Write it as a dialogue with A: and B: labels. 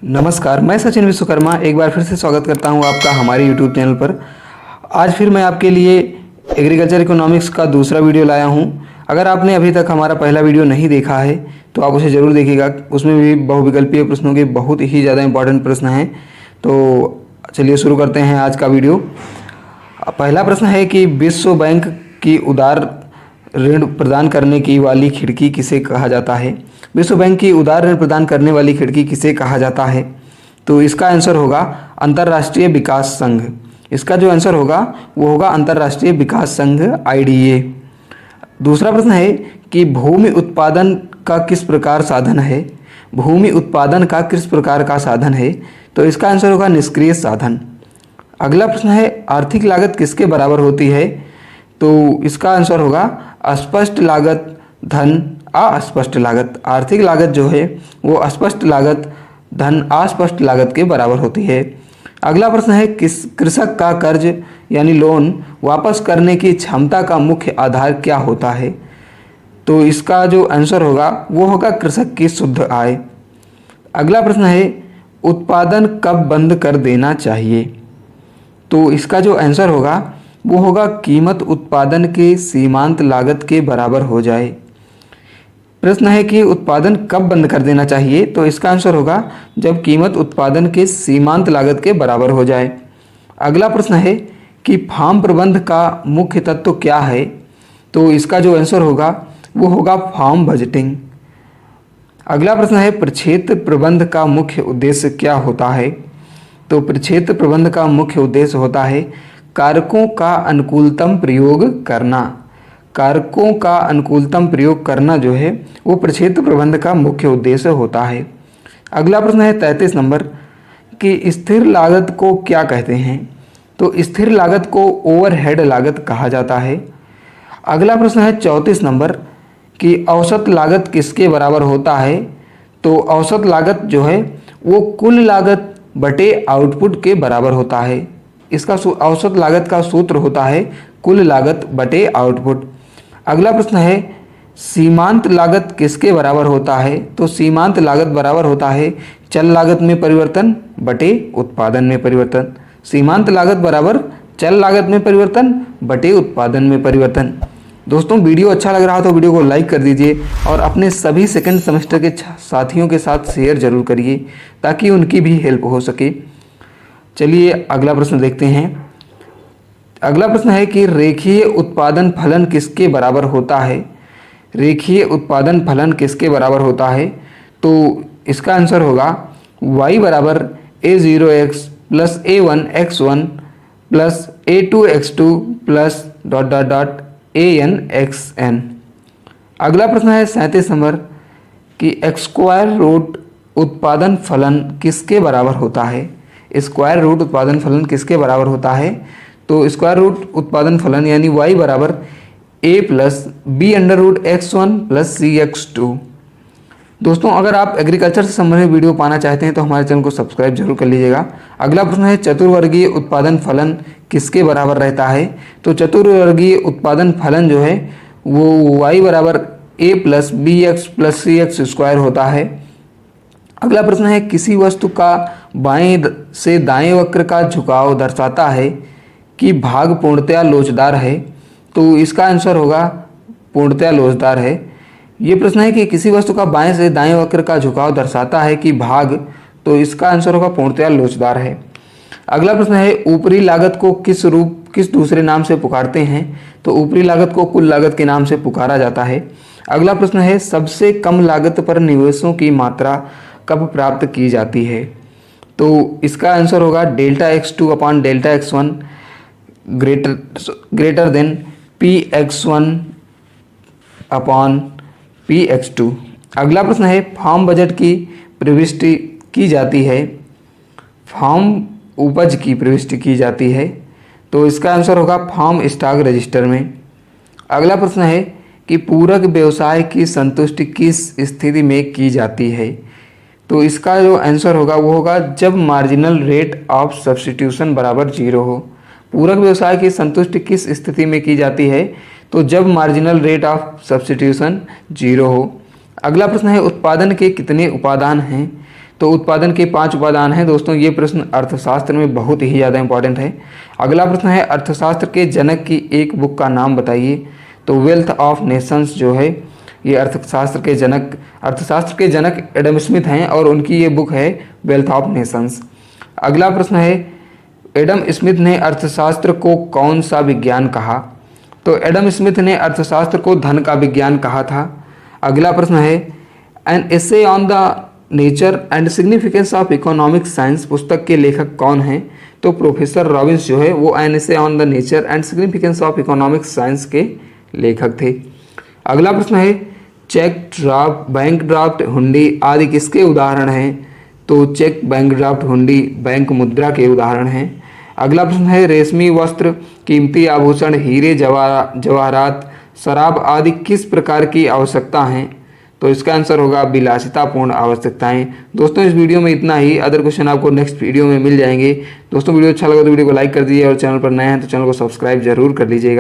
A: नमस्कार, मैं सचिन विश्वकर्मा एक बार फिर से स्वागत करता हूं आपका हमारे यूट्यूब चैनल पर। आज फिर मैं आपके लिए एग्रीकल्चर इकोनॉमिक्स का दूसरा वीडियो लाया हूं। अगर आपने अभी तक हमारा पहला वीडियो नहीं देखा है तो आप उसे ज़रूर देखिएगा। उसमें भी बहुविकल्पीय प्रश्नों के बहुत ही ज़्यादा इंपॉर्टेंट प्रश्न हैं। तो चलिए शुरू करते हैं आज का वीडियो। पहला प्रश्न है कि विश्व बैंक की उदार ऋण प्रदान करने की वाली खिड़की किसे कहा जाता है। विश्व बैंक की उदार ऋण प्रदान करने वाली खिड़की किसे कहा जाता है? तो इसका आंसर होगा अंतर्राष्ट्रीय विकास संघ। इसका जो आंसर होगा वो होगा अंतर्राष्ट्रीय विकास संघ IDA। दूसरा प्रश्न है कि भूमि उत्पादन का किस प्रकार साधन है। भूमि उत्पादन का किस प्रकार का साधन है? तो इसका आंसर होगा निष्क्रिय साधन। अगला प्रश्न है आर्थिक लागत किसके बराबर होती है। तो इसका आंसर होगा अस्पष्ट लागत धन अस्पष्ट लागत। आर्थिक लागत जो है वो अस्पष्ट लागत धन अस्पष्ट लागत के बराबर होती है। अगला प्रश्न है किस कृषक का कर्ज यानी लोन वापस करने की क्षमता का मुख्य आधार क्या होता है। तो इसका जो आंसर होगा वो होगा कृषक की शुद्ध आय। अगला प्रश्न है उत्पादन कब बंद कर देना चाहिए। तो इसका जो आंसर होगा वो होगा कीमत उत्पादन के सीमांत लागत के बराबर हो जाए। प्रश्न है कि उत्पादन कब बंद कर देना चाहिए। तो इसका आंसर होगा जब कीमत उत्पादन के सीमांत लागत के बराबर हो जाए। अगला प्रश्न है कि फार्म प्रबंध का मुख्य तत्व क्या है। तो इसका जो आंसर होगा वो होगा फार्म बजटिंग। अगला प्रश्न है प्रक्षेत्र प्रबंध का मुख्य उद्देश्य क्या होता है। तो प्रक्षेत्र प्रबंध का मुख्य उद्देश्य होता है कारकों का अनुकूलतम प्रयोग करना। कारकों का अनुकूलतम प्रयोग करना जो है वो प्रक्षेत्र प्रबंध का मुख्य उद्देश्य होता है। अगला प्रश्न है 33 नंबर कि स्थिर लागत को क्या कहते हैं। तो स्थिर लागत को ओवरहेड लागत कहा जाता है। अगला प्रश्न है 34 नंबर कि औसत लागत किसके बराबर होता है। तो औसत लागत जो है वो कुल लागत बटे आउटपुट के बराबर होता है। इसका औसत लागत का सूत्र होता है कुल लागत बटे आउटपुट। अगला प्रश्न है सीमांत लागत किसके बराबर होता है। तो सीमांत लागत बराबर होता है चल लागत में परिवर्तन बटे उत्पादन में परिवर्तन। सीमांत लागत बराबर चल लागत में परिवर्तन बटे उत्पादन में परिवर्तन। दोस्तों वीडियो अच्छा लग रहा तो वीडियो को लाइक कर दीजिए और अपने सभी सेकंड सेमेस्टर के साथियों के साथ शेयर जरूर करिए ताकि उनकी भी हेल्प हो सके। चलिए अगला प्रश्न देखते हैं। अगला प्रश्न है कि रेखीय उत्पादन फलन किसके बराबर होता है। रेखीय उत्पादन फलन किसके बराबर होता है। तो इसका आंसर होगा y बराबर a0x plus a1x1 plus a2x2 plus dot dot dot anxn। अगला प्रश्न है 37 नंबर कि स्क्वायर रूट उत्पादन फलन किसके बराबर होता है। स्क्वायर रूट उत्पादन फलन किसके बराबर होता है। तो स्क्वायर रूट उत्पादन फलन यानी y बराबर a plus b under root x1 plus cx2। दोस्तों अगर आप एग्रीकल्चर से संबंधित वीडियो पाना चाहते हैं तो हमारे चैनल को सब्सक्राइब जरूर कर लीजिएगा। अगला प्रश्न है चतुर्वर्गीय उत्पादन फलन किसके बराबर रहता है। तो चतुर्वर्गीय उत्पादन फलन जो है वो y बराबर a plus b x plus c x square होता है। अगला प्रश्न है किसी वस्तु का बाएं से दाएं वक्र का झुकाव दर्शाता है कि भाग पूर्णतया लोचदार है। तो इसका आंसर होगा पूर्णतया लोचदार है। ये प्रश्न है कि किसी वस्तु का बाएं से दाएं वक्र का झुकाव दर्शाता है कि भाग, तो इसका आंसर होगा पूर्णतया लोचदार है। अगला प्रश्न है ऊपरी लागत को किस दूसरे नाम से पुकारते हैं। तो ऊपरी लागत को कुल लागत के नाम से पुकारा जाता है। अगला प्रश्न है सबसे कम लागत पर निवेशों की मात्रा कब प्राप्त की जाती है। तो इसका आंसर होगा delta x2 upon delta x1 greater than px1 upon px2। अगला प्रश्न है फार्म बजट की प्रविष्टि की जाती है। फार्म उपज की प्रविष्टि की जाती है। तो इसका आंसर होगा फार्म स्टॉक रजिस्टर में। अगला प्रश्न है कि पूरक व्यवसाय की संतुष्टि किस स्थिति में की जाती है। तो इसका जो आंसर होगा वो होगा जब मार्जिनल रेट ऑफ सब्स्टिट्यूशन बराबर 0 हो। पूरक व्यवसाय की संतुष्टि किस स्थिति में की जाती है। तो जब मार्जिनल रेट ऑफ सब्स्टिट्यूशन 0 हो। अगला प्रश्न है उत्पादन के कितने उपादान हैं। तो उत्पादन के 5 उपादान हैं। दोस्तों ये प्रश्न अर्थशास्त्र में बहुत ही ज़्यादा इंपॉर्टेंट है। अगला प्रश्न है अर्थशास्त्र के जनक की एक बुक का नाम बताइए। तो वेल्थ ऑफ नेशंस जो है ये अर्थशास्त्र के जनक एडम स्मिथ हैं और उनकी ये बुक है वेल्थ ऑफ नेशंस। अगला प्रश्न है एडम स्मिथ ने अर्थशास्त्र को कौन सा विज्ञान कहा। तो एडम स्मिथ ने अर्थशास्त्र को धन का विज्ञान कहा था। अगला प्रश्न है an essay on the nature and significance of economic science पुस्तक के लेखक कौन हैं। तो प्रोफेसर रॉबिन्स जो है वो an essay on the nature and significance of economic science के लेखक थे। अगला प्रश्न है चेक ड्राफ्ट, बैंक ड्राफ्ट, हुंडी आदि किसके उदाहरण हैं। तो चेक, बैंक ड्राफ्ट, हुंडी बैंक मुद्रा के उदाहरण हैं। अगला प्रश्न है रेशमी वस्त्र, कीमती आभूषण, हीरे जवाहरात, शराब आदि किस प्रकार की आवश्यकता हैं। तो इसका आंसर होगा विलासितापूर्ण आवश्यकताएं। दोस्तों इस वीडियो में इतना ही। अदर क्वेश्चन आपको नेक्स्ट वीडियो में मिल जाएंगे। दोस्तों वीडियो अच्छा लगा तो वीडियो को लाइक कर दीजिए और चैनल पर नए हैं तो चैनल को सब्सक्राइब जरूर कर लीजिएगा।